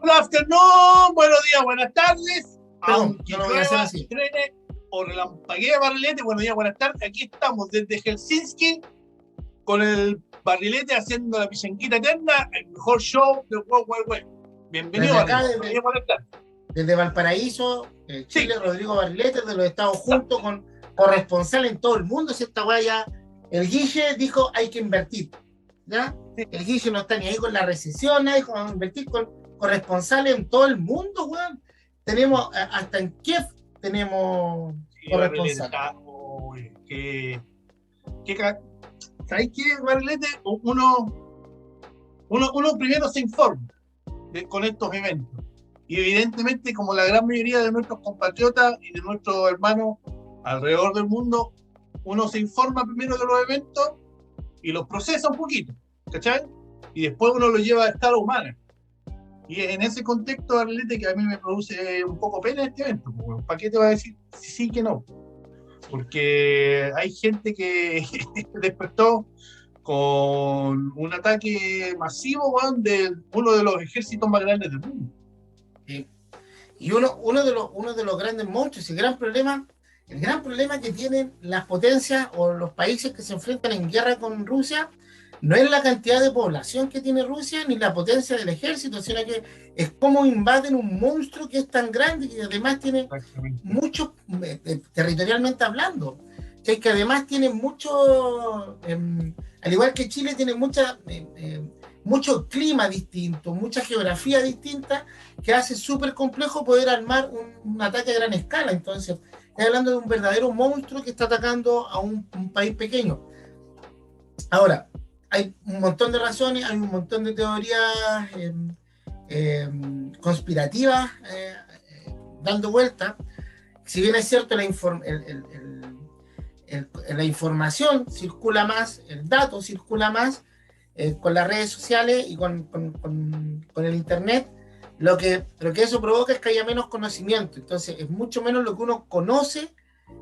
Good afternoon, buenos días, buenas tardes. Perdón, Aunque no lo voy a hacer llueva, así. truene o relampaguee Barrilete, buenos días, buenas tardes. Aquí estamos desde Helsinki con el Barrilete haciendo la pichanquita eterna, el mejor show del World Wide Web. Bienvenido, Desde acá, Barrilete. Buenos días, buenas tardes. desde Valparaíso, Chile, Sí, Rodrigo Barrilete, de los Estados juntos con corresponsal en todo el mundo. Si esta weá ya, el Guille dijo hay que invertir, ¿ya? sí. El Guille no está ni ahí con la recesión, dijo vamos a invertir con corresponsales en todo el mundo, weón. Tenemos, hasta en Kiev tenemos Sí, Barrilete corresponsal. está. Qué ¿Sabéis qué, Barrilete? Uno primero se informa con estos eventos. Y evidentemente, como la gran mayoría de nuestros compatriotas y de nuestros hermanos alrededor del mundo, uno se informa primero de los eventos y los procesa un poquito, ¿cachai? Y después uno los lleva a escala humana. Y en ese contexto, Arlete, que a mí me produce un poco pena este evento, pues, ¿para qué te va a decir sí que no? Porque hay gente que despertó con un ataque masivo, weón, de uno de los ejércitos más grandes del mundo. ¿Sí? Y uno de los grandes monstruos, el gran problema que tienen las potencias o los países que se enfrentan en guerra con Rusia, no es la cantidad de población que tiene Rusia ni la potencia del ejército, sino que es cómo invaden un monstruo que es tan grande y además tiene Exactamente. mucho, territorialmente hablando, que además tiene mucho, al igual que Chile, tiene mucho clima distinto, mucha geografía distinta, que hace súper complejo poder armar un ataque a gran escala. Entonces, estoy hablando de un verdadero monstruo que está atacando a un país pequeño. Ahora, hay un montón de razones, hay un montón de teorías conspirativas dando vueltas. Si bien es cierto, la información circula más, el dato circula más con las redes sociales y con el Internet, lo que eso provoca es que haya menos conocimiento. Entonces, es mucho menos lo que uno conoce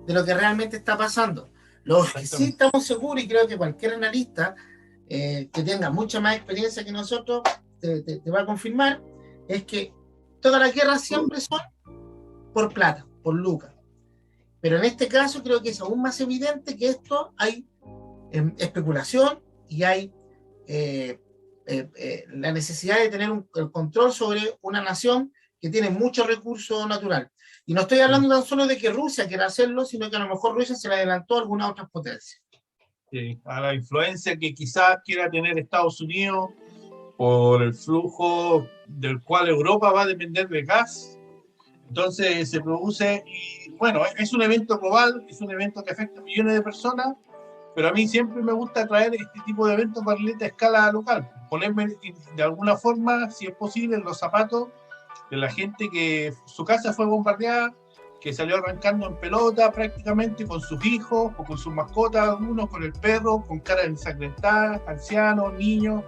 de lo que realmente está pasando. Lo que sí Exactamente. estamos seguros, y creo que cualquier analista que tenga mucha más experiencia que nosotros te va a confirmar, es que todas las guerras siempre son por plata, por lucas. Pero en este caso creo que es aún más evidente que esto hay especulación y hay la necesidad de tener el control sobre una nación que tiene mucho recurso natural. Y no estoy hablando tan solo de que Rusia quiera hacerlo, sino que a lo mejor Rusia se le adelantó a algunas otras potencias. A la influencia que quizás quiera tener Estados Unidos por el flujo del cual Europa va a depender de gas. Entonces se produce, y bueno, es un evento global, es un evento que afecta a millones de personas, pero a mí siempre me gusta traer este tipo de eventos para a escala local, ponerme de alguna forma, si es posible, en los zapatos de la gente que su casa fue bombardeada, que salió arrancando en pelota prácticamente con sus hijos o con sus mascotas, algunos con el perro, con cara ensangrentada, ancianos, niños,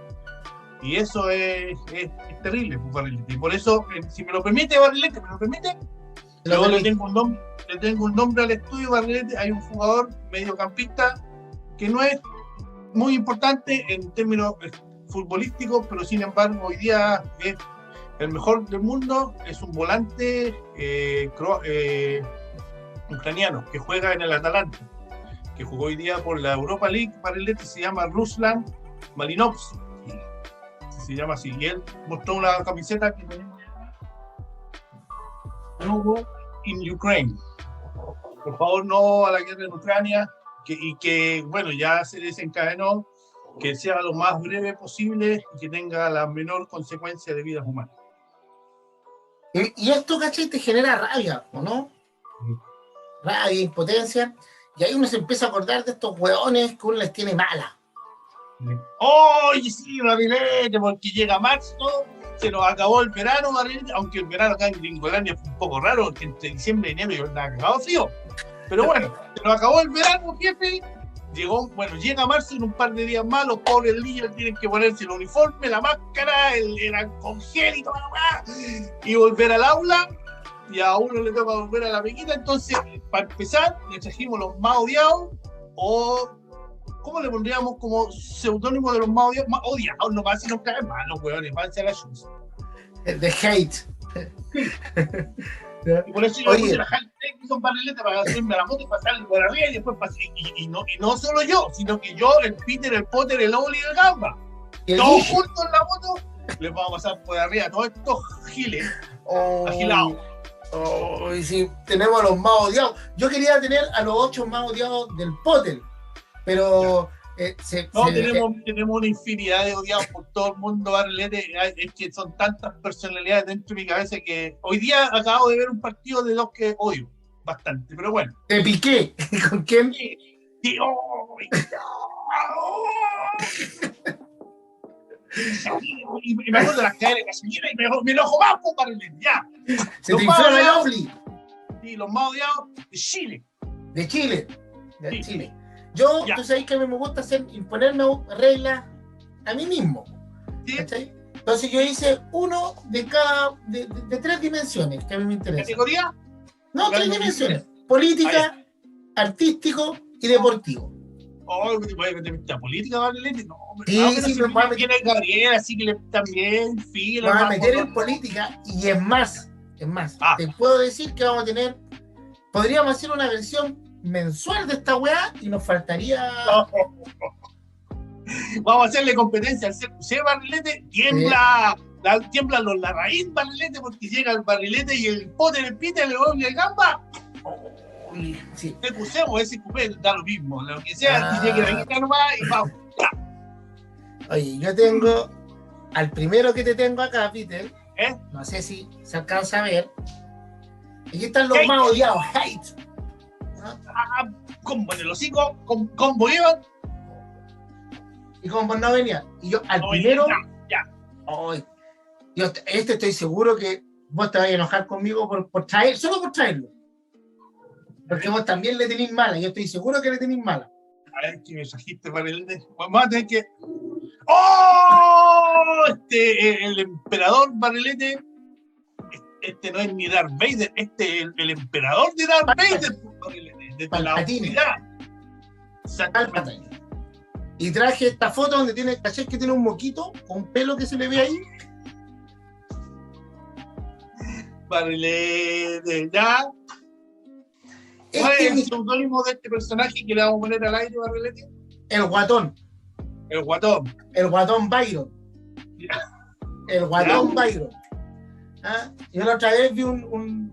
y eso es terrible, Barrilete. Y por eso, si me lo permite, Barrilete, ¿me lo permite? Te lo Yo permito. le tengo un nombre al estudio, Barrilete. Hay un jugador mediocampista que no es muy importante en términos futbolísticos, pero sin embargo hoy día es el mejor del mundo. Es un volante ucraniano que juega en el Atalanta, que jugó hoy día por la Europa League. Barrilete, se llama Ruslan Malinovsky, se llama así, y él mostró una camiseta que tenía no in Ukraine. Por favor, no a la guerra en Ucrania, y que, bueno, ya se desencadenó, que sea lo más breve posible y que tenga la menor consecuencia de vidas humanas. Y esto, ¿cachai? Te genera rabia, ¿o no? Rabia, impotencia. Y ahí uno se empieza a acordar de estos hueones que uno les tiene mala. ¡Oye, sí, Barrilete! Porque llega marzo, se nos acabó el verano, Barrilete, aunque el verano acá en Gringolandia fue un poco raro, porque entre diciembre y enero yo andaba cagado frío. Pero bueno, se nos acabó el verano, jefe. Llega marzo, en un par de días más, los pobres niños tienen que ponerse el uniforme, la máscara, el alcohol gel y toda la weá, y volver al aula, y a uno le toca volver a la pequita. Entonces, para empezar, le trajimos los más odiados, o ¿cómo le pondríamos como seudónimo de los más odiados? Más odiados, no más si nos caen mal los hueones, van a ser la chus. De hate. Y por eso yo puse la hashtag con Barrilete para hacerme la foto y pasarle por arriba y después pasé. Y no solo yo, sino que yo, el Peter, el Potter, el Oli y el Gamba. Todos juntos en la foto, les vamos a pasar por arriba a todos estos giles agilados. Sí, tenemos a los más odiados. Yo quería tener a los 8 más odiados del Potter, pero tenemos una infinidad de odiados por todo el mundo, Barrilete. Es que son tantas personalidades dentro de mi cabeza que hoy día acabo de ver un partido de dos que odio bastante, pero bueno. ¿Te piqué? ¿Con quién? Y me acuerdo de las cadenas de gasolina y me enojo más con Barrilete, ya. Se te infló la Lowly. Sí, los más odiados de Chile. De Chile. De Chile. Yo, tú sabes que a mí me gusta imponerme reglas a mí mismo. ¿Sí? Entonces yo hice uno de cada, de 3 dimensiones que a mí me interesan. ¿Categoría? No, 3 dimensiones. Política, artístico y deportivo. Oh, ¿te puedes meter esta política, Barrilete? No, sí, me va a meter en Gabriel, así que también, me va a meter en política y es más, te puedo decir que vamos a tener, podríamos hacer una versión mensual de esta weá y nos faltaría... Vamos a hacerle competencia al CQC Barrilete, tiemblan los Larraín Barrilete, porque llega el Barrilete y el Potter, el Peter, el Oli y el Gamba. Sí. CQC o SQP, da lo mismo, lo que sea, tiene que venir nomás y vamos. Oye, yo tengo al primero que te tengo acá, Peter. No sé si se alcanza a ver. Aquí están los más odiados, hate. Combo en el hocico, combo iban. Y combo no venía. Y yo al primero. Yo estoy seguro que vos te vas a enojar conmigo por traer, solo por traerlo. Porque vos también le tenéis mala. Yo estoy seguro que le tenéis mala. A ver, que me trajiste para el... Vamos a tener que... ¡Oh! El emperador Barrilete. No es ni Darth Vader. El emperador de Darth Vader. Desde la oscuridad. Exactamente. Y traje esta foto donde tiene, ¿cachai? Que tiene un moquito con pelo que se le ve ahí. Barrilete, ya. ¿Cuál es el seudónimo de este personaje que le vamos a poner al aire, Barrilete? El Guatón. El Guatón. El Guatón Byron. El Guatón Byron. Yo la otra vez vi una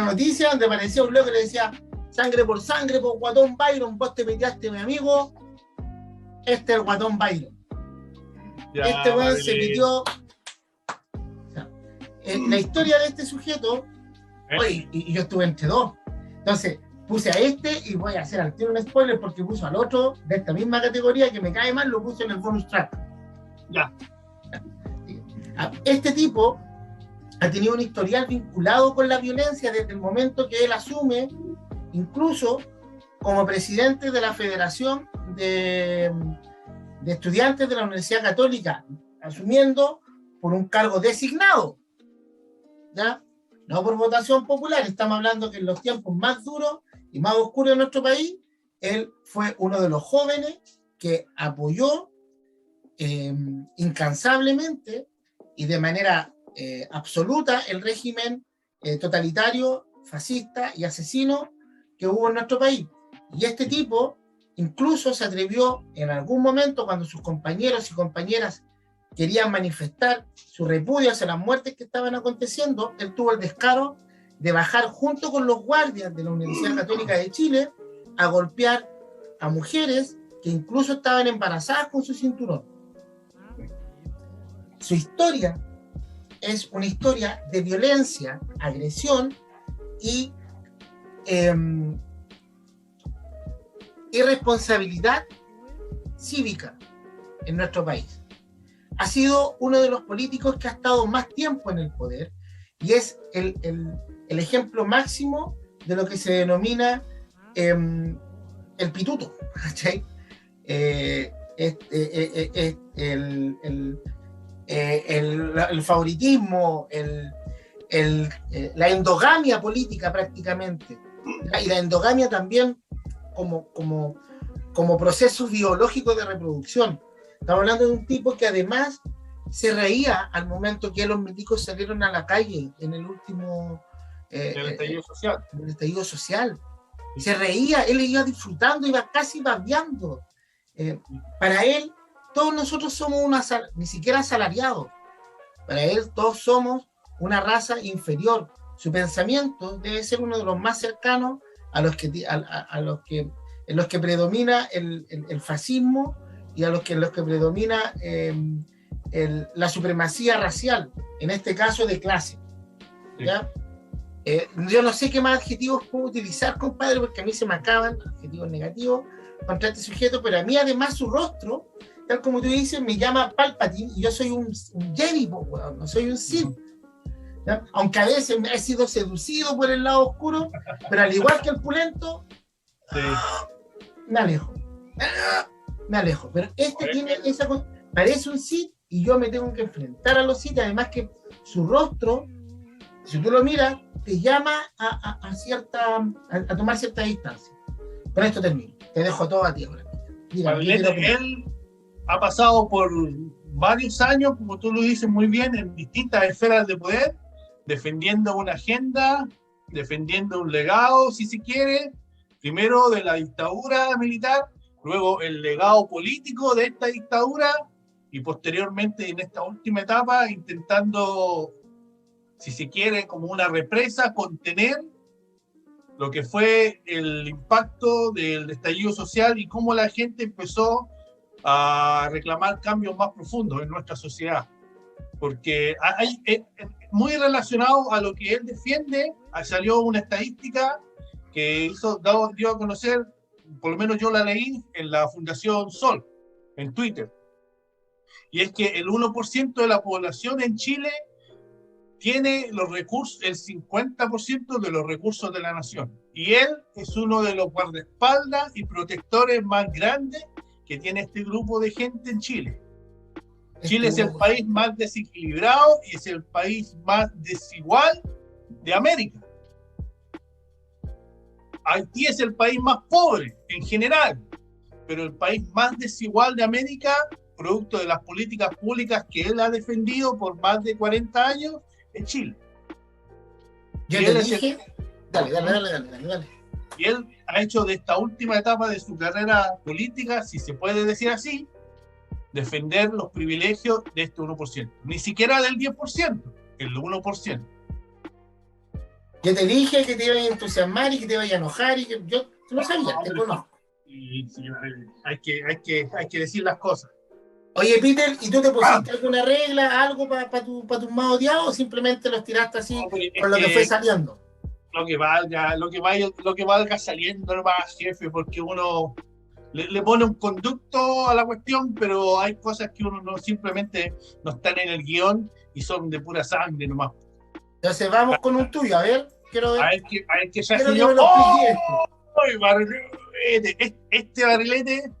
noticia donde aparecía un loco que le decía: sangre por Guatón Byron, vos te piteaste, mi amigo. Este es el Guatón Byron. Este weón se pitió. La historia de este sujeto, oye, y yo estuve entre dos. Entonces, puse a este y voy a hacer al tiro un spoiler porque puso al otro de esta misma categoría que me cae mal, lo puse en el bonus track. Ya. Este tipo ha tenido un historial vinculado con la violencia desde el momento que él asume, incluso como presidente de la Federación de Estudiantes de la Universidad Católica, asumiendo por un cargo designado, ¿ya? No por votación popular. Estamos hablando que en los tiempos más duros y más oscuros de nuestro país, él fue uno de los jóvenes que apoyó incansablemente y de manera absoluta el régimen totalitario, fascista y asesino que hubo en nuestro país. Y este tipo incluso se atrevió en algún momento, cuando sus compañeros y compañeras querían manifestar su repudio hacia las muertes que estaban aconteciendo, él tuvo el descaro de bajar junto con los guardias de la Universidad Católica de Chile a golpear a mujeres que incluso estaban embarazadas con su cinturón. Su historia es una historia de violencia, agresión y irresponsabilidad cívica en nuestro país. Ha sido uno de los políticos que ha estado más tiempo en el poder y es el ejemplo máximo de lo que se denomina el pituto, ¿cachai? El favoritismo, la endogamia política prácticamente, y la endogamia también como proceso biológico de reproducción. Estamos hablando de un tipo que además se reía al momento que los milicos salieron a la calle en el último el estallido social. En el estallido social. Se reía, él iba disfrutando, iba casi babeando. Para él, todos nosotros somos ni siquiera asalariados. Para él, todos somos una raza inferior. Su pensamiento debe ser uno de los más cercanos a los que, en los que predomina el fascismo y en los que predomina la supremacía racial, en este caso de clase. ¿Ya? Yo no sé qué más adjetivos puedo utilizar, compadre, porque a mí se me acaban adjetivos negativos contra este sujeto, pero a mí además su rostro, tal como tú dices, me llama Palpatine, y yo soy un Jedi, no soy un Sith. ¿Ya? Aunque a veces he sido seducido por el lado oscuro, pero al igual que el pulento, sí, me alejo. Pero tiene esa cosa, parece un Sith, y yo me tengo que enfrentar a los Sith, además que su rostro, si tú lo miras, te llama a tomar cierta distancia. Con esto termino. Te dejo todo a ti ahora. Él ha pasado por varios años, como tú lo dices muy bien, en distintas esferas de poder, defendiendo una agenda, defendiendo un legado, si se quiere, primero de la dictadura militar, luego el legado político de esta dictadura, y posteriormente en esta última etapa intentando, si se quiere, como una represa, contener lo que fue el impacto del estallido social y cómo la gente empezó a reclamar cambios más profundos en nuestra sociedad. Porque muy relacionado a lo que él defiende, salió una estadística que dio a conocer, por lo menos yo la leí en la Fundación Sol, en Twitter, y es que el 1% de la población en Chile tiene los recursos, el 50% de los recursos de la nación. Y él es uno de los guardaespaldas y protectores más grandes que tiene este grupo de gente en Chile. Chile es el país más desequilibrado y es el país más desigual de América. Haití es el país más pobre en general, pero el país más desigual de América, producto de las políticas públicas que él ha defendido por más de 40 años, en Chile. Yo te dije, dale. Y él ha hecho de esta última etapa de su carrera política, si se puede decir así, defender los privilegios de este 1%. Ni siquiera del 10%, el 1%. Yo te dije que te iba a entusiasmar y que te iba a enojar y que yo no sabía, te conozco. Sí, hay que decir las cosas. Oye, Peter, ¿y tú te pusiste alguna regla, algo para tus más odiados o simplemente los tiraste así con lo que fue saliendo? Lo que valga saliendo nomás, jefe, porque uno le pone un conducto a la cuestión, pero hay cosas que uno simplemente no están en el guión y son de pura sangre nomás. Entonces vamos con un tuyo, a ver, quiero ver. A ver qué se hace yo. Barrilete. Este barrilete.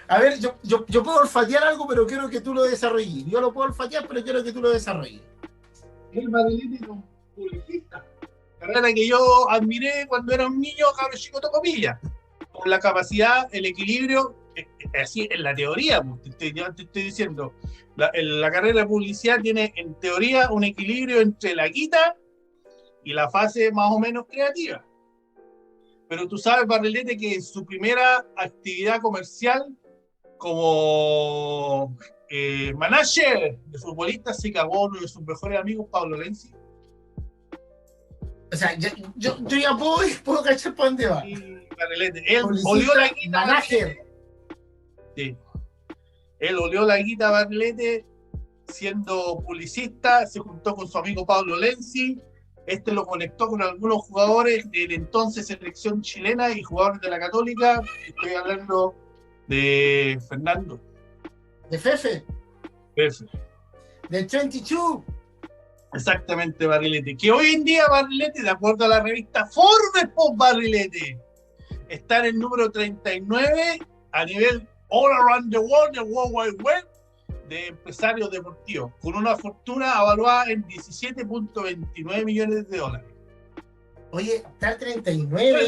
A ver, yo puedo olfatear algo, pero quiero que tú lo desarrolles. Yo lo puedo olfatear, pero quiero que tú lo desarrolles. El barrilete es un publicista. Carrera que yo admiré cuando era un niño, cabrón chico, comillas. Por la capacidad, el equilibrio, así en la teoría, yo te estoy diciendo, la carrera de publicidad tiene en teoría un equilibrio entre la guita y la fase más o menos creativa. Pero tú sabes, Barrilete, que en su primera actividad comercial como manager de futbolistas se cagó uno de sus mejores amigos, Pablo Lenzi. O sea, yo ya puedo cachar por dónde va. Él olió la guita. Manager. Sí. Él olió la guita, Barrilete, siendo publicista, se juntó con su amigo Pablo Lenzi. Este lo conectó con algunos jugadores de la entonces selección chilena y jugadores de la Católica. Estoy hablando de Fernando. De Fefe. Fefe. De 22. Exactamente, Barrilete. Que hoy en día, Barrilete, de acuerdo a la revista Forbes, Barrilete, está en el número 39 a nivel all around the world, the World Wide Web, de empresarios deportivos, con una fortuna evaluada en 17.29 millones de dólares. Oye, está 39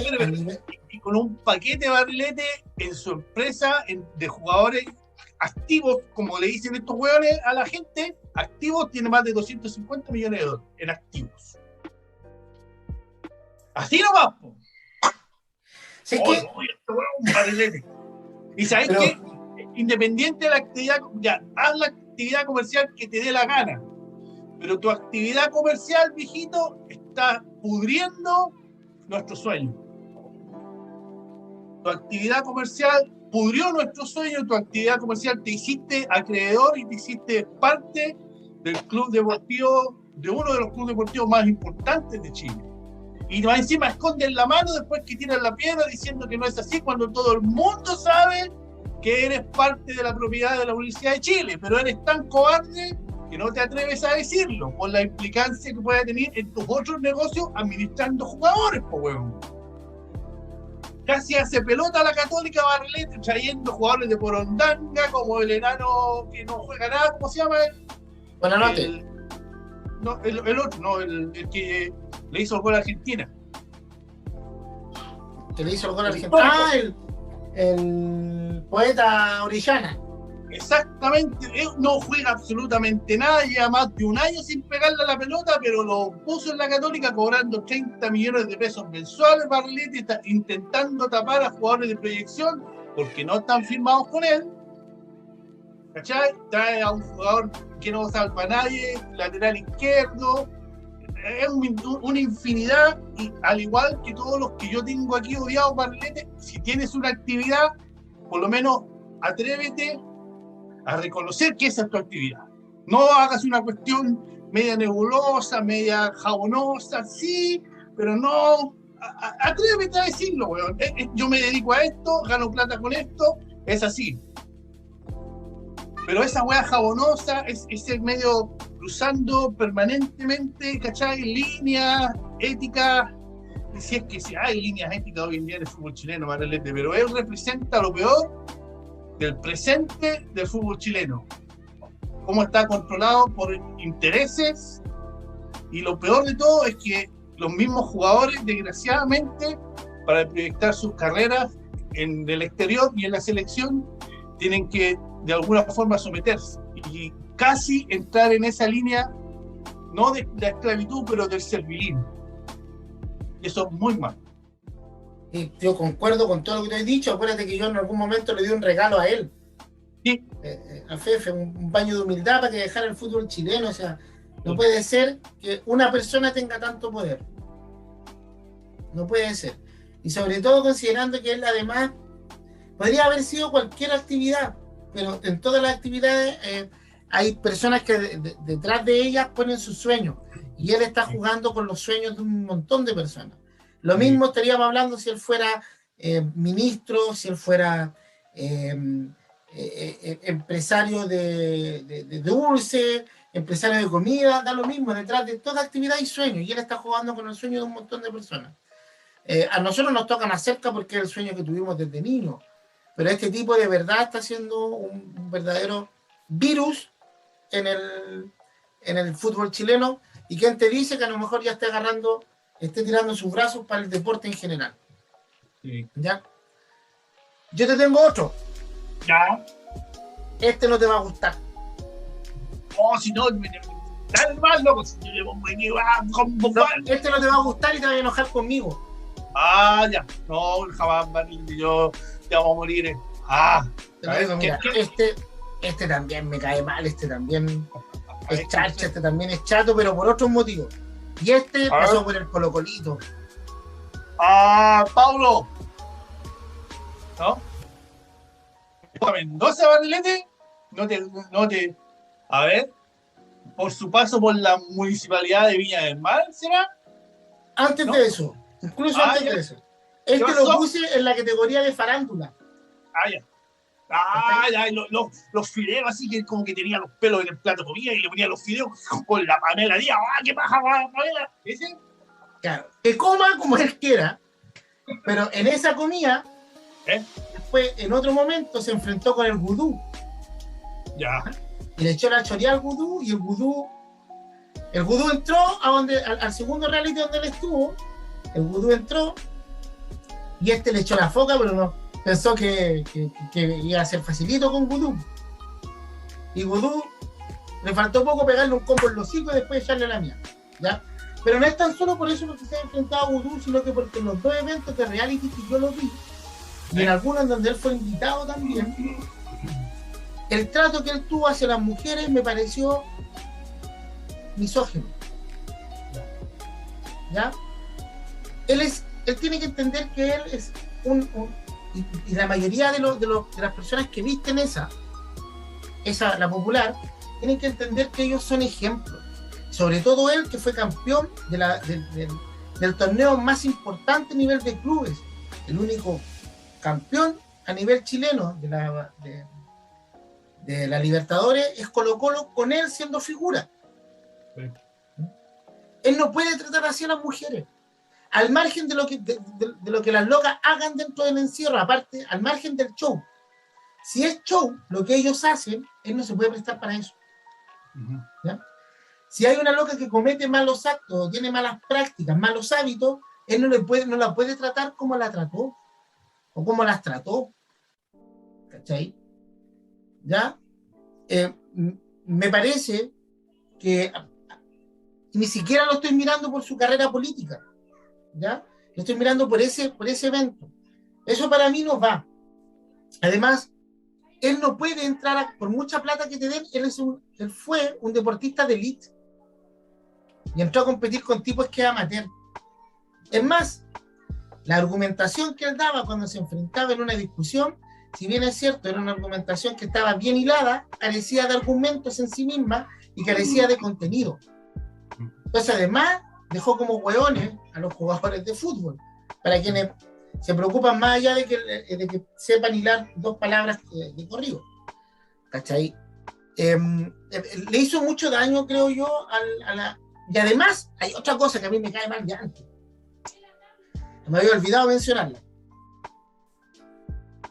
y con un paquete, Barrilete, en su empresa de jugadores activos, como le dicen estos hueones a la gente, activos tiene más de 250 millones de dólares en activos. Así nomás, po. Si es Oh, que, no, este hueón es un barrilete. Y sabes que, independiente de la actividad, ya, haz la actividad comercial que te dé la gana, pero tu actividad comercial, viejito, está pudriendo nuestro sueño. Tu actividad comercial pudrió nuestro sueño, tu actividad comercial te hiciste acreedor y te hiciste parte del club deportivo, de uno de los clubes deportivos más importantes de Chile. Y más encima esconden la mano después que tiran la piedra diciendo que no es así, cuando todo el mundo sabe que eres parte de la propiedad de la Universidad de Chile, pero eres tan cobarde que no te atreves a decirlo por la implicancia que puede tener en tus otros negocios administrando jugadores, po huevón. Casi hace pelota a la Católica Barrilete, trayendo jugadores de Porondanga, como el enano que no juega nada, ¿cómo se llama él? Buenanote. No, el otro, no, el que le hizo el gol a Argentina. Que le hizo el gol a Argentina. El poeta Orellana. Exactamente, él no juega absolutamente nada, lleva más de un año sin pegarle a la pelota, pero lo puso en la Católica cobrando 30 millones de pesos mensuales. Barrilete está intentando tapar a jugadores de proyección porque no están firmados con él. ¿Cachai? Trae a un jugador que no salva a nadie, lateral izquierdo. Es una infinidad, y al igual que todos los que yo tengo aquí odiados, Barrilete, si tienes una actividad, por lo menos atrévete a reconocer que esa es tu actividad. No hagas una cuestión media nebulosa, media jabonosa, sí, pero no. Atrévete a decirlo, weón. Yo me dedico a esto, gano plata con esto, es así. Pero esa weá jabonosa, ese medio cruzando permanentemente, ¿cachai? Líneas éticas, si es que si hay líneas éticas hoy en día en el fútbol chileno, Barrilete, pero él representa lo peor del presente del fútbol chileno. Cómo está controlado por intereses, y lo peor de todo es que los mismos jugadores, desgraciadamente, para proyectar sus carreras en el exterior y en la selección, tienen que de alguna forma someterse y casi entrar en esa línea, no de la esclavitud, pero del servilismo. Y eso es muy malo. Y yo concuerdo con todo lo que te he dicho. Acuérdate que yo en algún momento le di un regalo a él, Sí. a Fefe, un baño de humildad para que dejara el fútbol chileno. O sea, no puede ser que una persona tenga tanto poder. No puede ser. Y sobre todo considerando que él además podría haber sido cualquier actividad, pero en todas las actividades hay personas que detrás de ellas ponen sus sueños, y él está jugando con los sueños de un montón de personas. Lo mismo estaríamos hablando si él fuera ministro, si él fuera empresario de dulce, empresario de comida, da lo mismo. Detrás de toda actividad hay sueños, y él está jugando con el sueño de un montón de personas. A nosotros nos toca más cerca porque es el sueño que tuvimos desde niños, pero este tipo de verdad está siendo un verdadero virus en el fútbol chileno. ¿Y quién te dice que a lo mejor ya esté tirando sus brazos para el deporte en general? Sí. ¿Ya? Yo te tengo otro. Ya. Este no te va a gustar. Oh, si no, dale más, loco. Si yo le pongo aquí, No, este no te va a gustar y te va a enojar conmigo. Ah, ya. No, jamás, Barrilete, yo te vamos a morir. Te lo digo, mira, este también me cae mal, este también es chacha, este también es chato, pero por otros motivos. Y este pasó por el Colo-Colito. Paulo. ¿No? Mendoza, Barrilete, no te. A ver, por su paso por la municipalidad de Viña del Mar, ¿será? Antes de eso, incluso antes de eso. Este lo puse en la categoría de farándula. Ya. Los fideos así que como que tenía los pelos en el plato de comida y le ponía los fideos con la Pamela Díaz. ¿Qué pasa, Pamela? ¿Ese? Claro, que coma como él quiera, pero en esa comida, después en otro momento se enfrentó con el vudú. Ya. Y le echó la choría al vudú, y el vudú entró al segundo reality donde él estuvo. El vudú entró y le echó la foca, pero no pensó que iba a ser facilito con vudú. Y Vudú le faltó poco pegarle un combo en los hocico y después echarle la mía, ¿ya? Pero no es tan solo por eso porque se ha enfrentado a Vudú, sino que porque en los 2 eventos de reality que yo lo vi, y en algunos donde él fue invitado también, el trato que él tuvo hacia las mujeres me pareció misógino, ¿ya? Él tiene que entender que él es y la mayoría de las personas que visten esa, la popular, tienen que entender que ellos son ejemplos. Sobre todo él, que fue campeón del torneo más importante a nivel de clubes, el único campeón a nivel chileno de la Libertadores es Colo-Colo, con él siendo figura. Sí. Él no puede tratar así a las mujeres, al margen de lo que las locas hagan dentro del encierro, aparte, al margen del show. Si es show, lo que ellos hacen, él no se puede prestar para eso. ¿Ya? Si hay una loca que comete malos actos, tiene malas prácticas, malos hábitos, él no la puede tratar como la trató o como las trató. ¿Cachai? ¿Ya? Me parece que ni siquiera lo estoy mirando por su carrera política, ¿ya? Lo estoy mirando por ese evento. Eso para mí no va. Además, él no puede entrar por mucha plata que te den. Él fue un deportista de elite y entró a competir con tipos que amateur. Es más, la argumentación que él daba cuando se enfrentaba en una discusión, si bien es cierto, era una argumentación que estaba bien hilada, carecía de argumentos en sí misma y carecía de contenido. Entonces, además, dejó como hueones a los jugadores de fútbol, para quienes se preocupan más allá de que sepan hilar 2 palabras de corrido. ¿Cachai? Le hizo mucho daño, creo yo, y además, hay otra cosa que a mí me cae mal de antes. Me había olvidado mencionarla.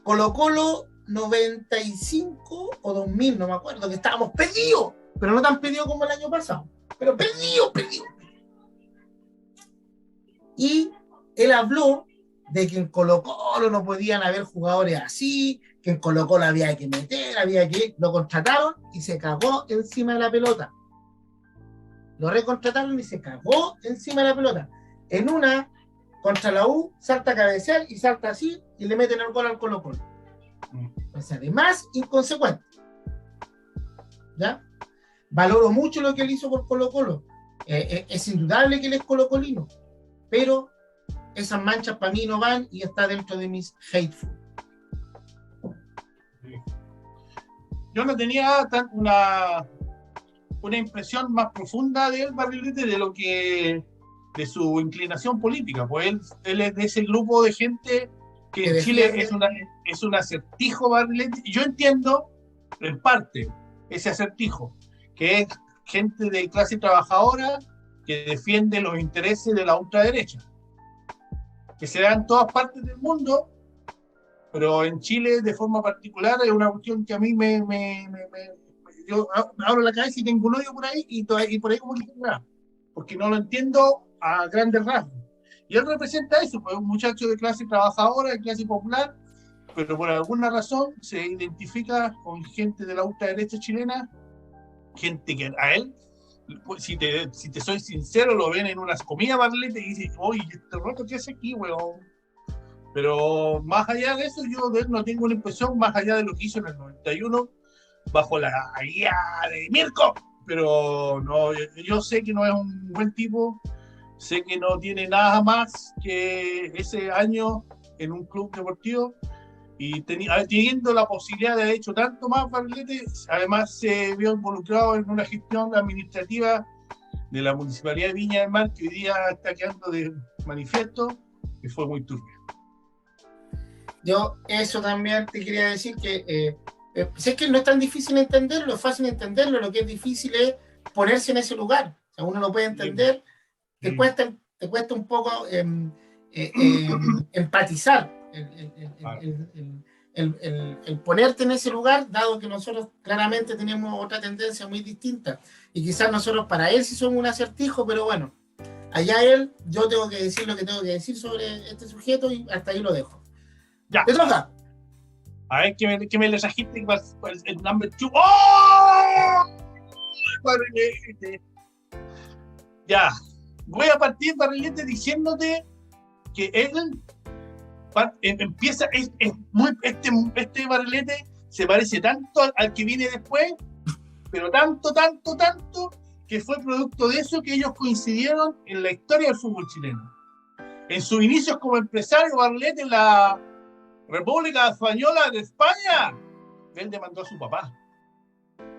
Colo-Colo 95 o 2000, no me acuerdo, que estábamos perdidos, pero no tan perdidos como el año pasado, pero perdidos. Y él habló de que en Colo-Colo no podían haber jugadores así, que en Colo-Colo había que meter, lo contrataron y se cagó encima de la pelota. Lo recontrataron y se cagó encima de la pelota. En una, contra la U, salta a cabecear y salta así y le meten el gol al Colo-Colo. Pues además, inconsecuente. ¿Ya? Valoro mucho lo que él hizo por Colo-Colo. Es indudable que él es colocolino, pero esas manchas para mí no van y está dentro de mis hateful. Yo no tenía una impresión más profunda de él, Barrilete, de su inclinación política, pues él es de ese grupo de gente que en Chile es un acertijo, Barrilete, y yo entiendo en parte ese acertijo, que es gente de clase trabajadora que defiende los intereses de la ultraderecha, que se da en todas partes del mundo, pero en Chile de forma particular es una cuestión que a mí yo abro la cabeza y tengo un odio por ahí y por ahí como que nada, porque no lo entiendo a grandes rasgos. Y él representa eso, pues un muchacho de clase trabajadora, de clase popular, pero por alguna razón se identifica con gente de la ultraderecha chilena, gente que a él, pues, si te soy sincero, lo ven en unas comidas, Barlete, y dicen, oye, este roto que hace aquí, weón. Pero más allá de eso, yo de él no tengo una impresión, más allá de lo que hizo en el 91, bajo la guía de Mirko. Pero no, yo sé que no es un buen tipo, sé que no tiene nada más que ese año en un club deportivo, y teniendo la posibilidad de haber hecho tanto más, Barlete, además se vio involucrado en una gestión administrativa de la Municipalidad de Viña del Mar, que hoy día está quedando de manifiesto, que fue muy turbia. Yo eso también te quería decir que sé que no es tan difícil entenderlo, es fácil entenderlo, lo que es difícil es ponerse en ese lugar. O sea, uno lo puede entender, te cuesta un poco empatizar, el ponerte en ese lugar, dado que nosotros claramente tenemos otra tendencia muy distinta. Y quizás nosotros para él sí somos un acertijo, pero bueno, allá él, yo tengo que decir lo que tengo que decir sobre este sujeto y hasta ahí lo dejo. Ya. ¿Te toca? A ver, ¿qué me le trajiste? El number 2. ¡Oh! Barrilete. Ya. Voy a partir, Barrilete, diciéndote que él empieza. Este Barrilete se parece tanto al que viene después, pero tanto, que fue producto de eso que ellos coincidieron en la historia del fútbol chileno. En sus inicios como empresario, Barrilete en la República Española de España, él demandó a su papá.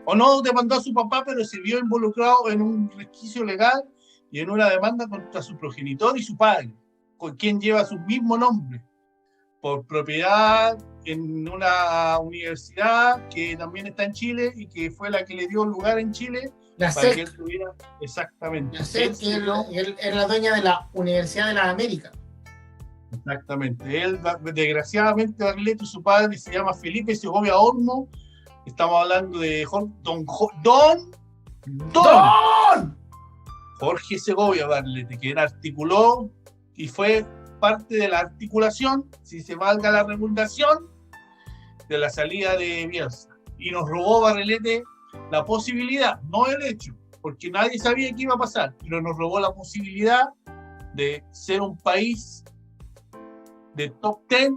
O no demandó a su papá, pero se vio involucrado en un resquicio legal y en una demanda contra su progenitor y su padre, con quien lleva su mismo nombre, por propiedad en una universidad que también está en Chile y que fue la que le dio lugar en Chile La para SEC. que él tuviera exactamente. La SEC, que él era la dueña de la Universidad de las Américas. Exactamente. Él, desgraciadamente, Barrilete, su padre se llama Felipe Segovia Olmo. Estamos hablando de Don Jorge Segovia Barrilete, quien articuló y fue parte de la articulación, si se valga la redundación, de la salida de Bielsa. Y nos robó Barrilete la posibilidad, no el hecho, porque nadie sabía qué iba a pasar, pero nos robó la posibilidad de ser un país de top 10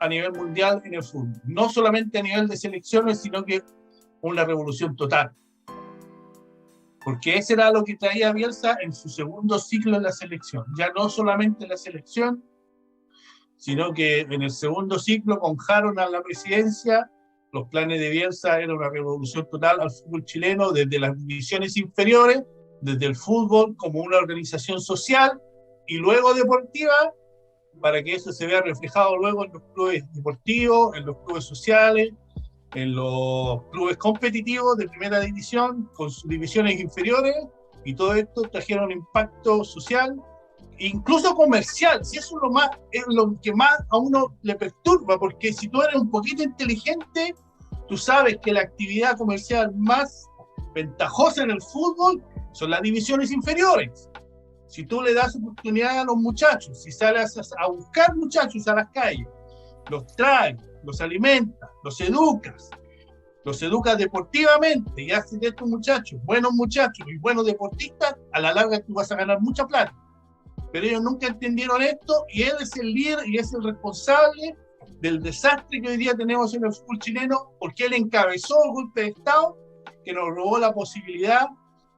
a nivel mundial en el fútbol. No solamente a nivel de selecciones, sino que una revolución total. Porque ese era lo que traía Bielsa en su segundo ciclo en la selección. Ya no solamente en la selección, sino que en el segundo ciclo, con Jaron a la presidencia, los planes de Bielsa eran una revolución total al fútbol chileno, desde las divisiones inferiores, desde el fútbol como una organización social y luego deportiva, para que eso se vea reflejado luego en los clubes deportivos, en los clubes sociales, en los clubes competitivos de primera división, con sus divisiones inferiores, y todo esto trajeron un impacto social, incluso comercial. Si eso es lo que más a uno le perturba, porque si tú eres un poquito inteligente, tú sabes que la actividad comercial más ventajosa en el fútbol son las divisiones inferiores. Si tú le das oportunidad a los muchachos, si sales a buscar muchachos a las calles, los traes, los alimentas, los educas deportivamente y haces de estos muchachos buenos muchachos y buenos deportistas, a la larga tú vas a ganar mucha plata. Pero ellos nunca entendieron esto y él es el líder y es el responsable del desastre que hoy día tenemos en el fútbol chileno, porque él encabezó el golpe de Estado que nos robó la posibilidad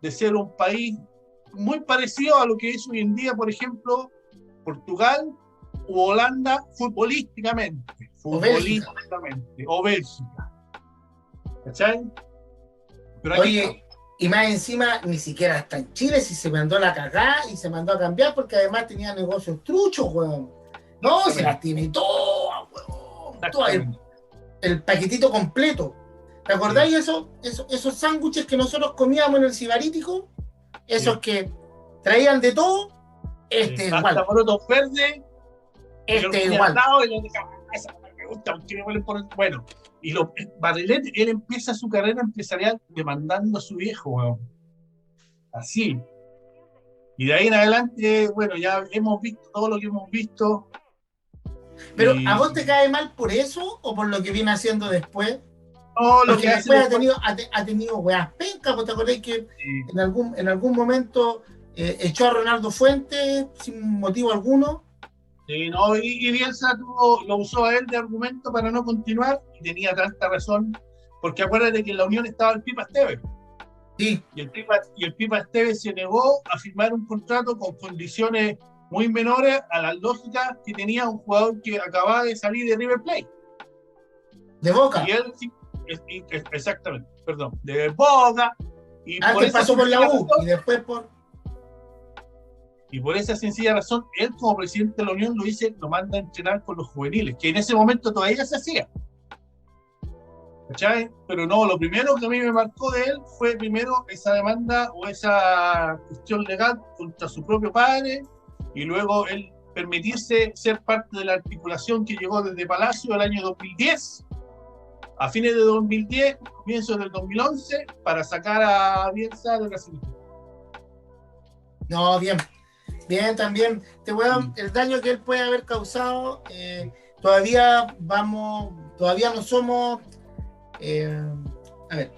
de ser un país muy parecido a lo que es hoy en día, por ejemplo, Portugal u Holanda futbolísticamente, o Bélgica. ¿Cachai? Pero aquí Oye, y más encima, ni siquiera está en Chile, si se mandó a la cagada y se mandó a cambiar porque además tenía negocios truchos, weón. No, se las tiene todas, weón. Todo el paquetito completo. ¿Te acordáis esos sándwiches que nosotros comíamos en el Cibarítico? Esos que traían de todo, hasta igual. Hasta porotos verdes. Igual. Me gusta, porque me huelen por... Bueno, y Barrilete, él empieza su carrera empresarial demandando a su viejo, weón. Así. Y de ahí en adelante, bueno, ya hemos visto todo lo que hemos visto. Pero, ¿a vos te cae mal por eso o por lo que viene haciendo después? No, lo porque que después ha tenido weas pencas, ¿vos te acordás que sí, en algún momento echó a Ronaldo Fuentes sin motivo alguno? Sí, no, y Bielsa lo usó a él de argumento para no continuar, y tenía tanta razón, porque acuérdate que en la Unión estaba el Pipa Esteves. Sí. Y el Pipa Esteves se negó a firmar un contrato con condiciones muy menores a las lógicas que tenía un jugador que acababa de salir de River Plate. De Boca. Y él, exactamente, perdón, de Boca. Y antes pasó por la U y después por... Y por esa sencilla razón, él como presidente de la Unión lo manda a entrenar con los juveniles, que en ese momento todavía se hacía. ¿Cachai? Pero no, lo primero que a mí me marcó de él fue primero esa demanda o esa cuestión legal contra su propio padre, y luego él permitirse ser parte de la articulación que llegó desde Palacio el año 2010, a fines de 2010, comienzos del 2011, para sacar a Bielsa de la selección. No, bien también. El daño que él puede haber causado, todavía todavía no somos, a ver,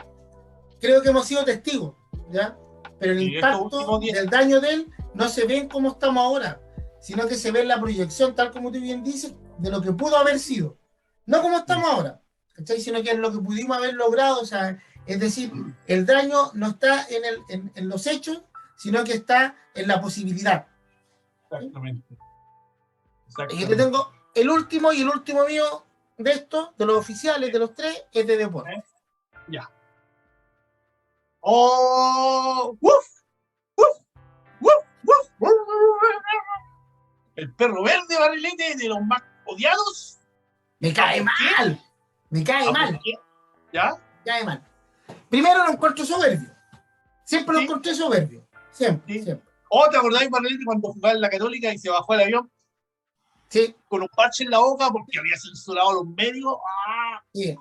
creo que hemos sido testigos, ¿ya? Pero el impacto del daño de él no se ve en cómo estamos ahora, sino que se ve en la proyección, tal como tú bien dices, de lo que pudo haber sido. No como estamos ahora, ¿cachai? Sino que en lo que pudimos haber logrado, o sea, es decir, el daño no está en los hechos, sino que está en la posibilidad. Exactamente. Y yo te tengo el último mío de estos, de los oficiales, de los tres, es de deporte. Ya. ¡Oh! ¡Uf! ¡Uf! ¡Uf! ¡Uf! ¡Uf! El perro verde, Barrilete, de los más odiados. Me cae mal. Me cae mal. ¿Ya? Me cae mal. Primero lo encuentro soberbio. Siempre lo encontré soberbio. Siempre. ¿O te acordáis, Barrilete, cuando jugaba en la Católica y se bajó el avión? Sí. Con un parche en la boca porque había censurado los medios. ¡Ah! Sí.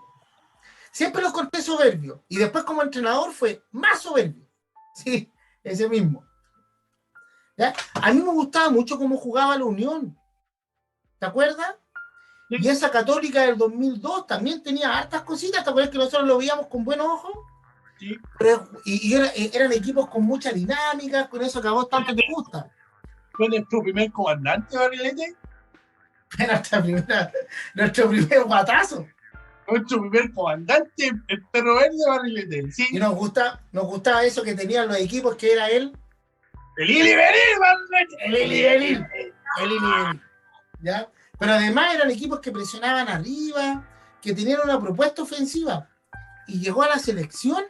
Siempre lo encontré soberbio. Y después como entrenador fue más soberbio. Sí, ese mismo. ¿Ya? A mí me gustaba mucho cómo jugaba la Unión. ¿Te acuerdas? Sí. Y esa Católica del 2002 también tenía hartas cositas. ¿Te acuerdas que nosotros lo veíamos con buenos ojos? Sí. Pero, eran equipos con mucha dinámica, con eso que a vos tanto te gusta. ¿Fue nuestro primer comandante, Barrilete? Nuestro primer guatazo. Nuestro primer comandante, el perro verde, Barrilete. Sí. Y nos gustaba eso que tenían los equipos, que era él. El Ili Benil, Barrilete. El Ili Benil. ¿Ya? Pero además eran equipos que presionaban arriba, que tenían una propuesta ofensiva. Y llegó a la selección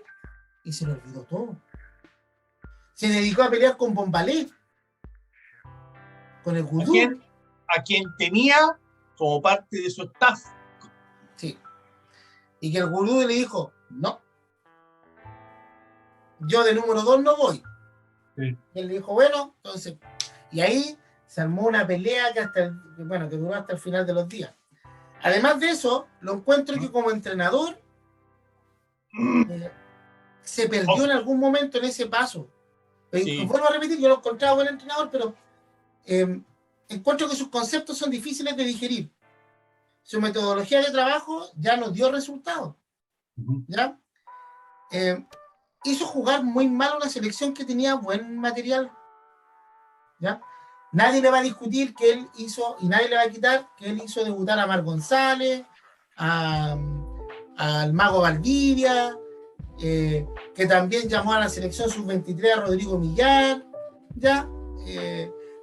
y se le olvidó todo. Se dedicó a pelear con Bombalé, con el Gudú. A quien tenía como parte de su staff. Sí. Y que el Gudú le dijo, no. Yo de número 2 no voy. Sí. Y él le dijo, bueno, entonces... Y ahí se armó una pelea que duró hasta el final de los días. Además de eso, lo encuentro que como entrenador se perdió en algún momento en ese paso. Sí. Vuelvo a repetir, yo lo encontraba buen entrenador, pero encuentro que sus conceptos son difíciles de digerir. Su metodología de trabajo ya nos dio resultados. ¿Ya? Hizo jugar muy mal a una selección que tenía buen material. ¿Ya? Nadie le va a discutir que él hizo, y nadie le va a quitar que él hizo debutar a Mar González, al Mago Valdivia, que también llamó a la selección sub-23 a Rodrigo Millar, ¿ya?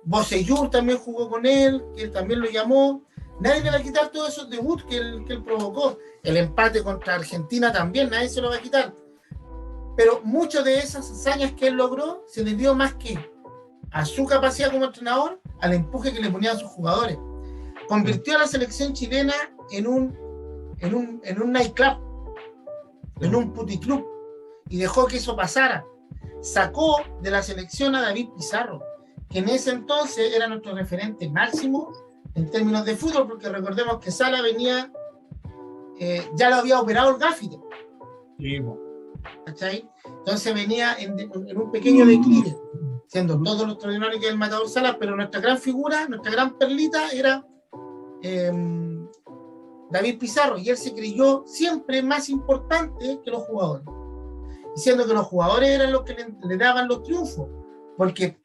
Bocellur también jugó con él, que él también lo llamó. Nadie le va a quitar todos esos debuts que él provocó. El empate contra Argentina también, nadie se lo va a quitar. Pero muchas de esas hazañas que él logró se debió más que a su capacidad como entrenador, al empuje que le ponían a sus jugadores. Convirtió a la selección chilena en un nightclub, en un puticlub, y dejó que eso pasara. Sacó de la selección a David Pizarro, que en ese entonces era nuestro referente máximo en términos de fútbol, porque recordemos que Sala venía, ya lo había operado el gáfite. Sí. ¿Cachai? Entonces venía en un pequeño declive, siendo todo lo extraordinario que es el Matador Salas, pero nuestra gran figura, nuestra gran perlita era David Pizarro, y él se creyó siempre más importante que los jugadores, diciendo que los jugadores eran los que le daban los triunfos, porque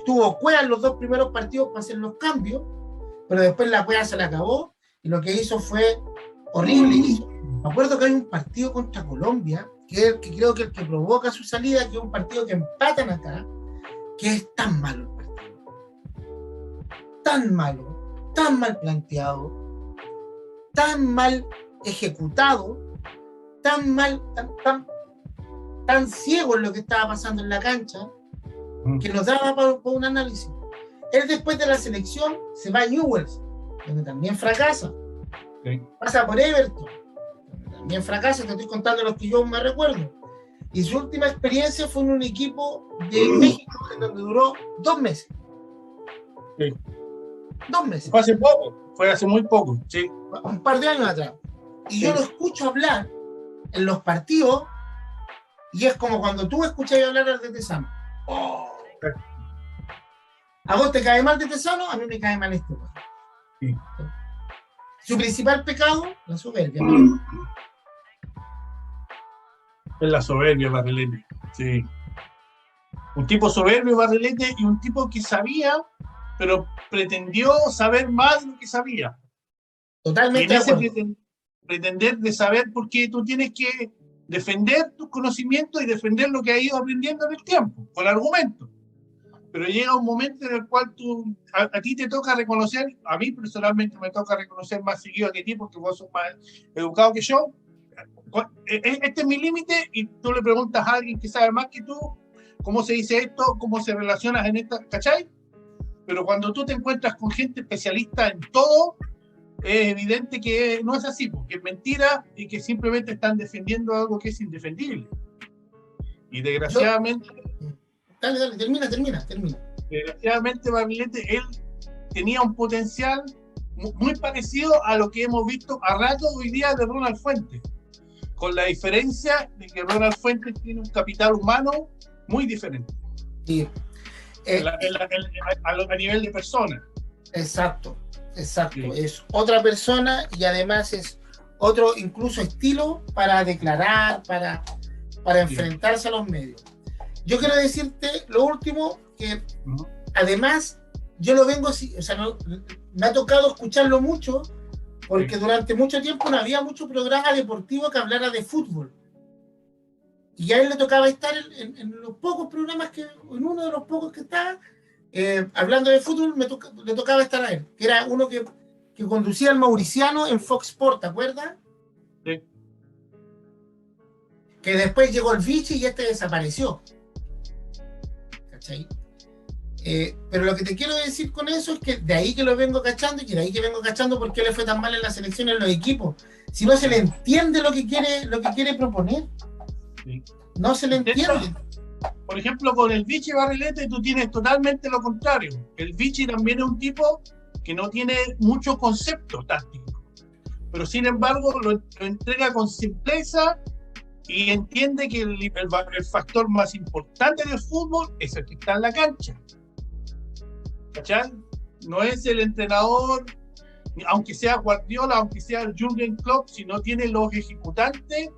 tuvo cueva en los 2 primeros partidos para hacer los cambios, pero después la cueva se le acabó, y lo que hizo fue horrible. Me acuerdo que hay un partido contra Colombia, que creo que el que provoca su salida, que es un partido que empatan acá, que es tan malo el partido. Tan malo, tan mal planteado, tan mal ejecutado, tan mal, tan ciego en lo que estaba pasando en la cancha, que nos daba para un análisis. Él después de la selección se va a Newell's, donde también fracasa. Sí. Pasa por Everton, donde también fracasa. Te estoy contando los que yo me recuerdo. Y su última experiencia fue en un equipo de México, en donde duró 2 meses. Sí. 2 meses. Fue hace poco, fue hace muy poco, sí. Un par de años atrás. Y sí, yo lo escucho hablar en los partidos, y es como cuando tú escuchas hablar al de Tesano. Oh. ¿A vos te cae mal de Tesano? A mí me cae mal este. Sí. Su principal pecado, la soberbia. Es la soberbia, Barrilete. Sí. Un tipo soberbio, Barrilete, y un tipo que sabía, pero pretendió saber más de lo que sabía. Totalmente y en de ese acuerdo. pretender de saber, porque tú tienes que defender tus conocimientos y defender lo que has ido aprendiendo en el tiempo, con argumentos. Pero llega un momento en el cual a ti te toca reconocer, a mí personalmente me toca reconocer más seguido que ti, porque vos sos más educado que yo. Este es mi límite, y tú le preguntas a alguien que sabe más que tú, cómo se dice esto, cómo se relaciona en esta, ¿cachai? Pero cuando tú te encuentras con gente especialista en todo, es evidente que no es así, porque es mentira y que simplemente están defendiendo algo que es indefendible. Y desgraciadamente... Dale, termina. Desgraciadamente, Barrilete, él tenía un potencial muy parecido a lo que hemos visto a rato hoy día de Ronald Fuentes, con la diferencia de que Ronald Fuentes tiene un capital humano muy diferente. Sí. A nivel de persona. Exacto. Sí. Es otra persona y además es otro incluso estilo para declarar, para enfrentarse a los medios. Yo quiero decirte lo último, que además yo lo vengo, o sea, me ha tocado escucharlo mucho, porque durante mucho tiempo no había mucho programa deportivo que hablara de fútbol. Y a él le tocaba estar en los pocos programas en uno de los pocos que estaba, hablando de fútbol, le tocaba estar a él, que era uno que conducía el Mauriciano en Fox Sport, ¿te acuerdas? Sí. Que después llegó el Vichy y desapareció. ¿Cachai? Pero lo que te quiero decir con eso es que de ahí que lo vengo cachando, y que de ahí que vengo cachando por qué le fue tan mal en la selección, en los equipos. Si no se le entiende lo que quiere proponer. Sí. No se le entiende. Por ejemplo, con el Vichy, Barrilete, tú tienes totalmente lo contrario. El Vichy también es un tipo que no tiene mucho concepto táctico, pero sin embargo lo entrega con simpleza y entiende que el factor más importante del fútbol es el que está en la cancha. ¿Cachai? No es el entrenador, aunque sea Guardiola, aunque sea el Jürgen Klopp, si no tiene los ejecutantes,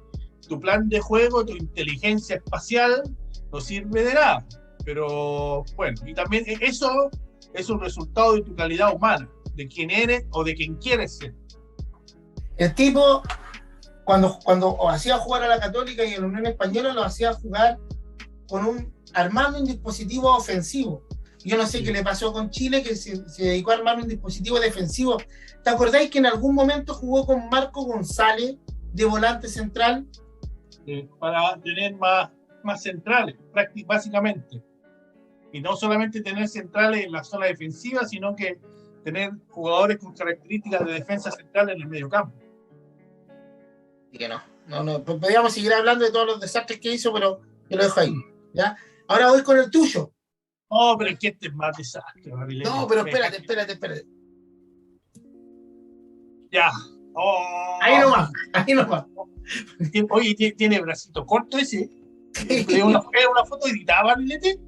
tu plan de juego, tu inteligencia espacial no sirve de nada. Pero bueno, y también eso es un resultado de tu calidad humana, de quién eres o de quién quieres ser. El tipo, cuando hacía jugar a la Católica y a la Unión Española, lo hacía jugar armando un dispositivo ofensivo. Yo no sé qué le pasó con Chile, que se dedicó a armar un dispositivo defensivo. ¿Te acordáis que en algún momento jugó con Marco González de volante central? Para tener más centrales, básicamente. Y no solamente tener centrales en la zona defensiva, sino que tener jugadores con características de defensa central en el medio campo. Y que no, podríamos seguir hablando de todos los desastres que hizo, pero yo lo dejo ahí, ¿ya? Ahora voy con el tuyo. No, pero es que este es más desastre, Marilene. No, pero espérate. Ya. Oh. Ahí nomás. Oye, ¿tiene bracito corto ese? ¿Es una foto editada, Marilete?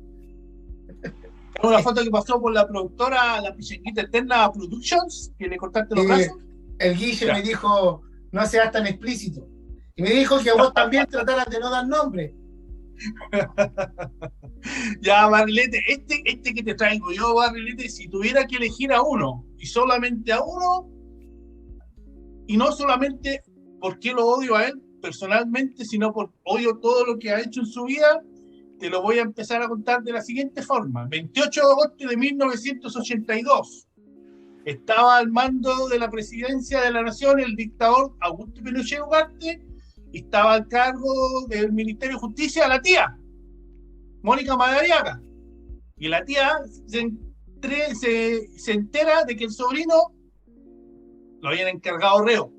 ¿Es una foto que pasó por la productora, la Pichenguita Eterna Productions, que le cortaste los brazos? El Guille me dijo, no seas tan explícito. Y me dijo que vos también trataras de no dar nombre. Ya, Barrilete, este que te traigo yo, Barrilete, si tuviera que elegir a uno, y solamente a uno, y no solamente porque lo odio a él personalmente, sino porque odio todo lo que ha hecho en su vida, te lo voy a empezar a contar de la siguiente forma. 28 de agosto de 1982, estaba al mando de la presidencia de la nación el dictador Augusto Pinochet Ugarte, y estaba al cargo del Ministerio de Justicia la tía, Mónica Madariaga. Y la tía se entera de que el sobrino lo habían encargado reo.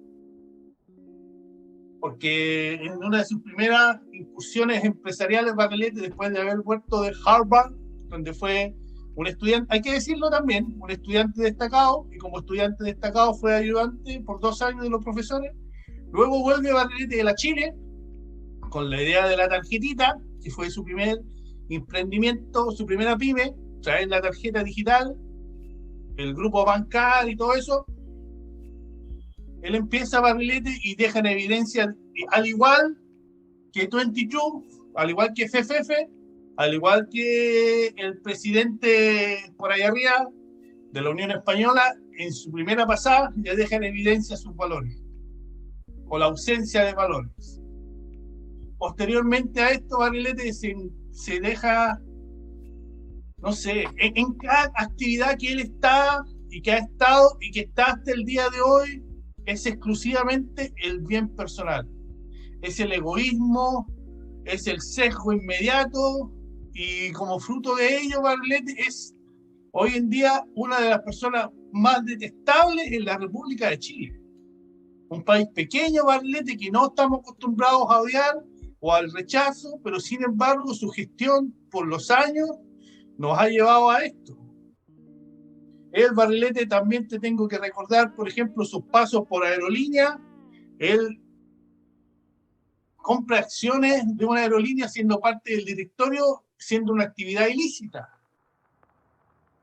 Porque en una de sus primeras incursiones empresariales, Barrilete, después de haber vuelto de Harvard, donde fue un estudiante, hay que decirlo también, un estudiante destacado, y como estudiante destacado fue ayudante por 2 años de los profesores. Luego vuelve Barrilete de la Chile con la idea de la tarjetita, que fue su primer emprendimiento, su primera pyme, traer la tarjeta digital, el grupo bancario y todo eso. él empieza Barrilete y deja en evidencia, al igual que 22, al igual que Fefe, al igual que el presidente por ahí arriba de la Unión Española, en su primera pasada ya deja en evidencia sus valores, o la ausencia de valores. Posteriormente a esto, Barrilete se deja, no sé, en cada actividad que él está y que ha estado y que está hasta el día de hoy, es exclusivamente el bien personal. Es el egoísmo, es el sesgo inmediato, y como fruto de ello, Barrilete es hoy en día una de las personas más detestables en la República de Chile. Un país pequeño, Barrilete, que no estamos acostumbrados a odiar o al rechazo, pero sin embargo su gestión por los años nos ha llevado a esto. El Barrilete también te tengo que recordar, por ejemplo, sus pasos por aerolínea. Él compra acciones de una aerolínea siendo parte del directorio, siendo una actividad ilícita.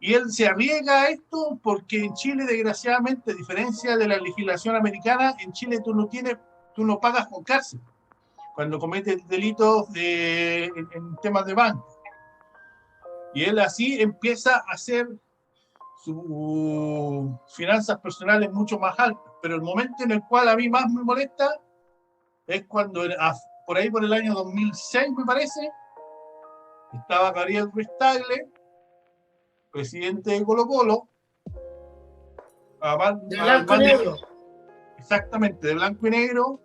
Y él se arriesga a esto porque en Chile, desgraciadamente, a diferencia de la legislación americana, en Chile tú no pagas con cárcel cuando cometes delitos en temas de banco. Y él así empieza a hacer sus finanzas personales mucho más altas. Pero el momento en el cual a mí más me molesta es cuando, por ahí por el año 2006, me parece, estaba Gabriel Ruiz Tagle, presidente de Colo-Colo, de blanco y negro. Exactamente, de blanco y negro.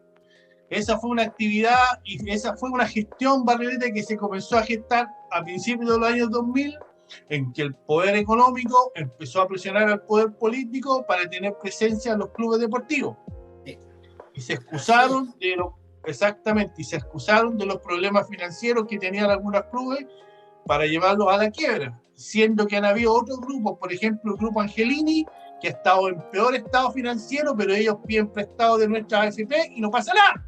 Esa fue una actividad y esa fue una gestión, Barrilete, que se comenzó a gestar a principios de los años 2000, en que el poder económico empezó a presionar al poder político para tener presencia en los clubes deportivos. Y se excusaron de los problemas financieros que tenían algunos clubes para llevarlos a la quiebra, siendo que han habido otros grupos, por ejemplo el grupo Angelini, que ha estado en peor estado financiero, pero ellos piden prestado de nuestra AFP y no pasa nada.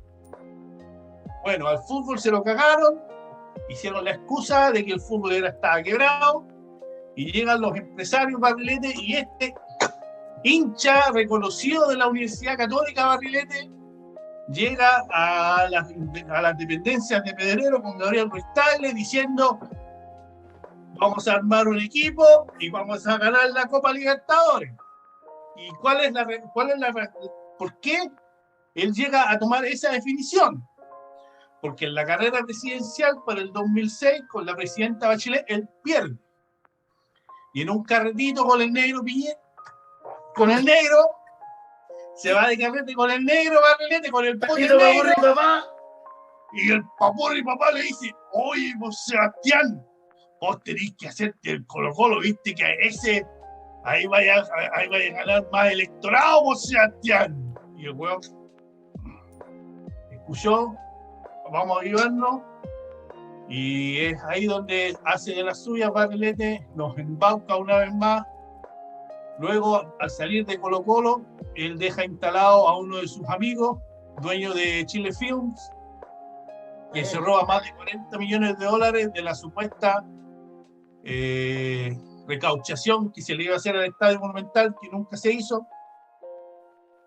Bueno, al fútbol se lo cagaron, hicieron la excusa de que el fútbol estaba quebrado, y llegan los empresarios, Barrilete, y este hincha reconocido de la Universidad Católica, Barrilete, llega a las dependencias de Pedrero con Gabriel Ruiz Tagle diciendo: vamos a armar un equipo y vamos a ganar la Copa Libertadores. ¿Y por qué él llega a tomar esa definición? Porque en la carrera presidencial para el 2006, con la presidenta Bachelet, él pierde. Y en un carretito con el negro se va de carrete con el negro, Barrilete, con el pollo negro. Y el papurri papá le dice: oye, vos Sebastián, vos tenés que hacerte el Colo-Colo, viste que ahí vaya a ganar más electorado, vos Sebastián. Y el hueón escuchó: vamos a ayudarnos. Y es ahí donde hace de las suyas, Barrilete, nos embauca una vez más. Luego, al salir de Colo-Colo, él deja instalado a uno de sus amigos, dueño de Chile Films, que se roba más de $40 millones de la supuesta recauchación que se le iba a hacer al Estadio Monumental, que nunca se hizo,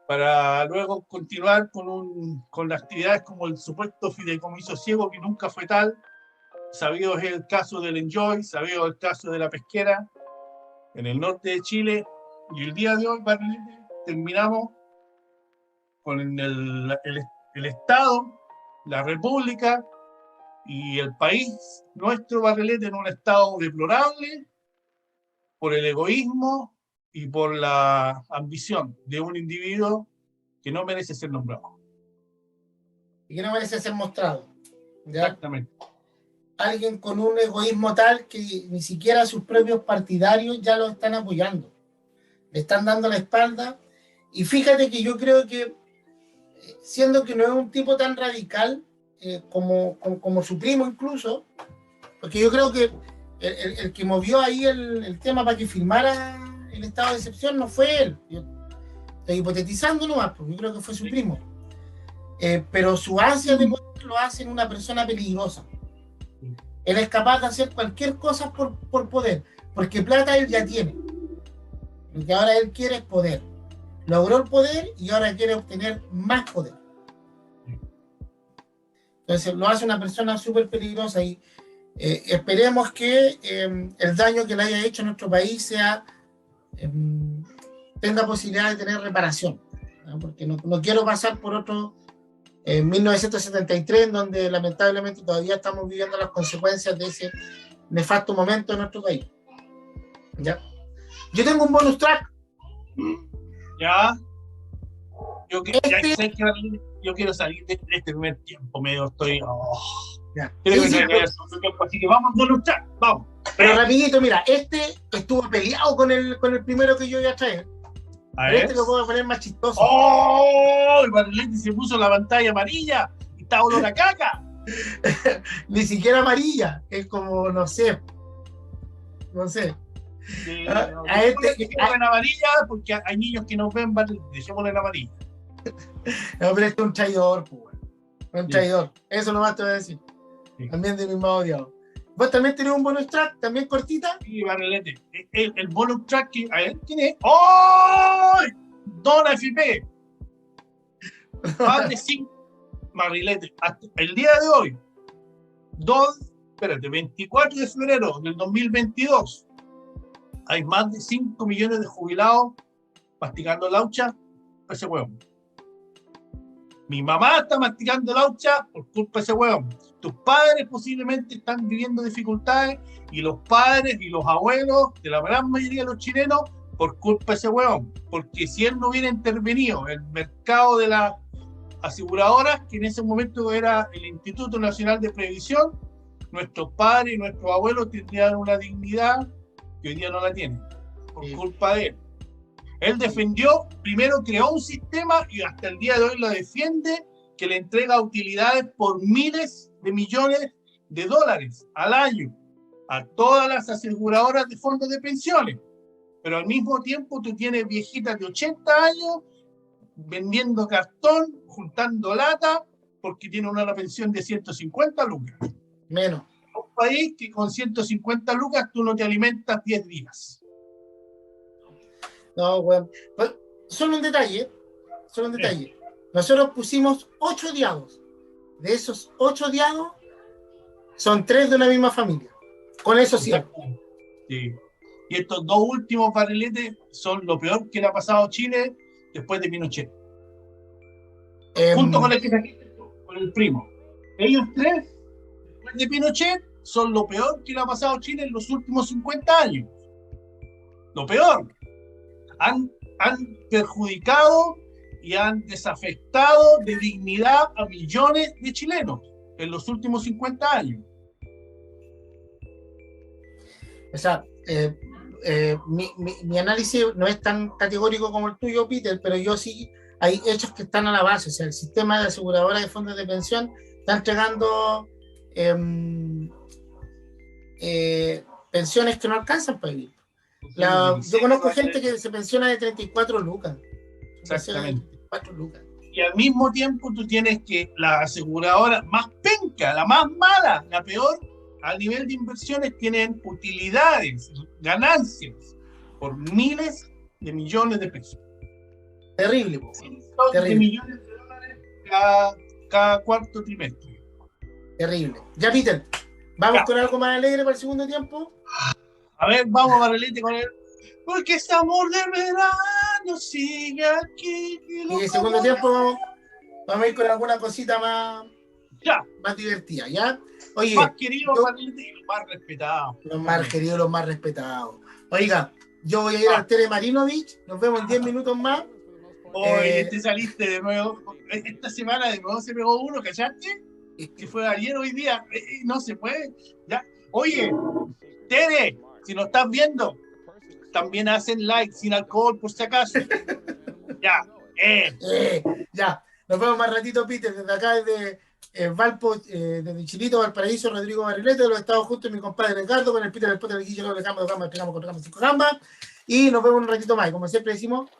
para luego continuar con las actividades como el supuesto fideicomiso ciego, que nunca fue tal. Sabido es el caso del Enjoy, sabido el caso de la pesquera en el norte de Chile. Y el día de hoy, Barrilete, terminamos con el Estado, la República y el país nuestro, Barrilete, en un estado deplorable por el egoísmo y por la ambición de un individuo que no merece ser nombrado. Y que no merece ser mostrado. ¿Ya? Exactamente. Alguien con un egoísmo tal que ni siquiera sus propios partidarios ya lo están apoyando. Le están dando la espalda. Y fíjate que yo creo que, siendo que no es un tipo tan radical como su primo incluso, porque yo creo que el que movió ahí el tema para que firmara el estado de excepción no fue él. Yo estoy hipotetizando nomás, porque yo creo que fue su primo. Pero su ansia de poder lo hace en una persona peligrosa. Él es capaz de hacer cualquier cosa por poder, porque plata él ya tiene. Lo que ahora él quiere es poder. logró el poder y ahora quiere obtener más poder. Entonces lo hace una persona súper peligrosa y esperemos que el daño que le haya hecho a nuestro país sea, tenga posibilidad de tener reparación, ¿no? Porque no quiero pasar por otro 1973, en donde lamentablemente todavía estamos viviendo las consecuencias de ese nefasto momento en nuestro país. ¿Ya? Yo tengo un bonus track. Ya. Yo quiero salir de este primer tiempo, medio estoy. Así que vamos con luchar, vamos. Pero rapidito, mira, este estuvo peleado con el primero que yo iba a traer. Pero este lo puedo poner más chistoso. ¡Oh! Y Barrilete se puso la pantalla amarilla y está olor a caca. Ni siquiera amarilla, es como, no sé. A este en amarilla, porque hay niños que no ven, dejémosle en amarilla. No, pero este es un traidor, pues. Un traidor. Eso nomás te voy a decir. Sí. También de mi más odiado. ¿Vos también tenés un bonus track? ¿También cortita? Sí, Barrilete. El bonus track, a ver, ¿quién es? ¡Oh! Dona FP. Más de 5. Barrilete. Hasta el día de hoy, 24 de febrero del 2022, hay más de 5 millones de jubilados masticando laucha por ese hueón. Mi mamá está masticando laucha por culpa de ese hueón. Tus padres posiblemente están viviendo dificultades y los padres y los abuelos de la gran mayoría de los chilenos por culpa de ese hueón. Porque si él no hubiera intervenido en el mercado de las aseguradoras, que en ese momento era el Instituto Nacional de Previsión, nuestros padres y nuestros abuelos tendrían una dignidad que hoy día no la tienen, por culpa de él. Él defendió, primero creó un sistema y hasta el día de hoy lo defiende, que le entrega utilidades por miles de millones de dólares al año a todas las aseguradoras de fondos de pensiones. Pero al mismo tiempo tú tienes viejitas de 80 años vendiendo cartón, juntando lata, porque tienen una pensión de 150 lucas. Menos. Un país que con 150 lucas tú no te alimentas 10 días. No, bueno. Pues, solo un detalle. Nosotros pusimos 8 odiados. De esos 8 odiados, son 3 de una misma familia. Con eso sí. Sí. Y estos 2 últimos barriletes son lo peor que le ha pasado a Chile después de Pinochet. Junto con el que trajiste, con el primo. Ellos 3, después de Pinochet, son lo peor que le ha pasado a Chile en los últimos 50 años. Lo peor. Han perjudicado y han desafectado de dignidad a millones de chilenos en los últimos 50 años. O sea, mi análisis no es tan categórico como el tuyo, Peter, pero yo sí hay hechos que están a la base. O sea, el sistema de aseguradora de fondos de pensión está entregando pensiones que no alcanzan para vivir. Yo conozco gente que se pensiona de 34 lucas. Exactamente. 34 lucas. Y al mismo tiempo tú tienes que la aseguradora más penca, la más mala, la peor, al nivel de inversiones tienen utilidades, ganancias por miles de millones de pesos. Terrible. De millones de dólares cada cuarto trimestre. Terrible. Ya, Peter, ¿vamos con algo más alegre para el segundo tiempo? A ver, vamos, Barrilete, con él. Porque ese amor del verano sigue aquí. Y el segundo tiempo vamos a ir con alguna cosita más divertida, ¿ya? Oye, más queridos, Barrilete, y los más respetados. Los más queridos, los más respetados. Oiga, yo voy a ir al Tere Marinovich. Nos vemos en 10 minutos más. Oye, te saliste de nuevo. Esta semana de nuevo se pegó uno, ¿cachaste? Que fue ayer, hoy día. No se puede. Ya. Oye, Tere, si nos estás viendo, también hacen like sin alcohol, por si acaso. Ya. Ya. Nos vemos más ratito, Peter. Desde acá, desde Valpo, desde Chilito, Valparaíso, Rodrigo Barrilete, de los Estados Juntos, mi compadre Ricardo, con el Peter, el Potter, el Guillermo, el Gamba, explicamos con Gamba, 5 Gamba. Y nos vemos un ratito más. Y como siempre decimos...